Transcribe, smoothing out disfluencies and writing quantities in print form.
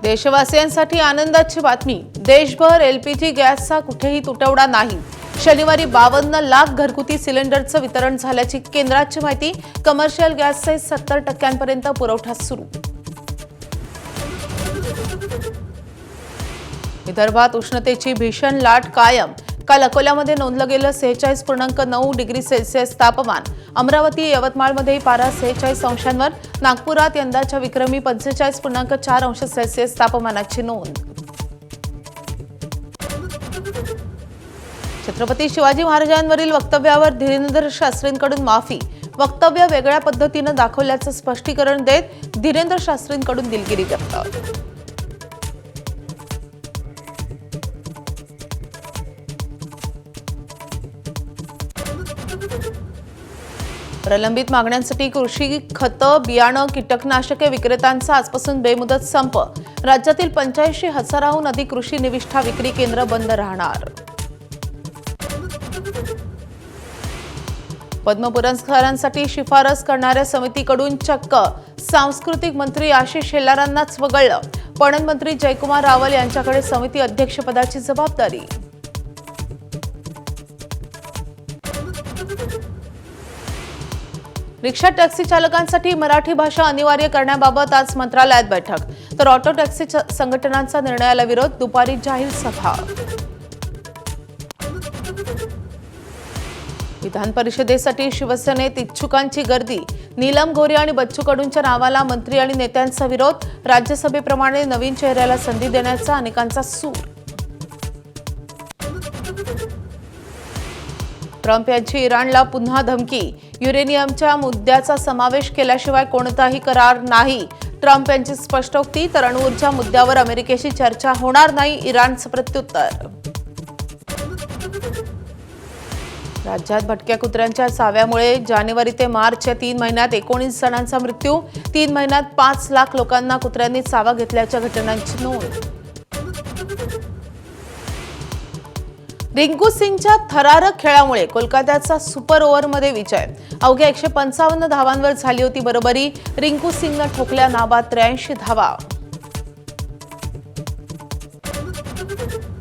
देशवासियांसाठी आनंदाची बातमी। देशभर एलपीजी गॅसचा कुठेही तुटवडा नाही। शनिवारी 52 लाख घरगुती सिलेंडरचं वितरण झाल्याची केंद्राची माहिती। कमर्शियल गॅसचे 70% पुरवठा सुरू। विदर्भात उष्णतेची भीषण लाट कायम। काल अकोल्यामध्ये नोंदलं गेलं 46.9 डिग्री सेल्सिअस तापमान। अमरावती यवतमाळमध्ये पारा 46 अंशांवर। नागपुरात यंदाच्या विक्रमी 45.4 अंश सेल्सिअस तापमानाची नोंद। छत्रपती शिवाजी महाराजांवरील वक्तव्यावर धीरेंद्र शास्त्रींकडून माफी। वक्तव्य वेगळ्या पद्धतीने दाखवल्याचं स्पष्टीकरण देत धीरेंद्र शास्त्रींकडून दिलगिरी व्यक्त। प्रलंबित मागण्यांसाठी कृषी खतं, बियाणं, कीटकनाशके विक्रेत्यांचा आजपासून बेमुदत संप। राज्यातील 85,000हून अधिक कृषी निविष्ठा विक्री केंद्र बंद राहणार। पद्म पुरस्कारांसाठी शिफारस करणाऱ्या समितीकडून चक्क सांस्कृतिक मंत्री आशिष शेलारांनाच वगळलं। पणन मंत्री जयकुमार रावल यांच्याकडे समिती अध्यक्षपदाची जबाबदारी। रिक्षा टॅक्सी चालकांसाठी मराठी भाषा अनिवार्य करण्याबाबत आज मंत्रालयात बैठक। तर ऑटो टॅक्सी संघटनांचा निर्णयाला विरोध। दुपारी जाहीर सभा। विधान परिषदेसाठी शिवसेनेत इच्छुकांची गर्दी। नीलम गोरे आणि बच्चू कडूंच्या नावाला मंत्री आणि नेत्यांचा विरोध। राज्यसभेप्रमाणे नवीन चेहऱ्याला संधी देण्याचा अनेकांचा सूर। ट्रम्प यांची इराणला पुन्हा धमकी। युरेनियमच्या मुद्द्याचा समावेश केल्याशिवाय कोणताही करार नाही। ट्रम्प यांची स्पष्टोक्ती। तर अणुऊर्जा मुद्द्यावर अमेरिकेशी चर्चा होणार नाही, इराणचं प्रत्युत्तर। राज्यात भटक्या कुत्र्यांच्या चाव्यामुळे जानेवारी ते मार्च या 3 महिन्यात 19 जणांचा मृत्यू। 3 महिन्यात 5 लाख लोकांना कुत्र्यांनी चावा घेतल्याच्या घटनांची नोंद। रिंकू सिंगच्या थरारक खेळामुळे कोलकात्याचा सुपर ओव्हरमध्ये विजय। अवघ्या 155 धावांवर झाली होती बरोबरी। रिंकू सिंगनं ठोकल्या नाबाद 83 धावा।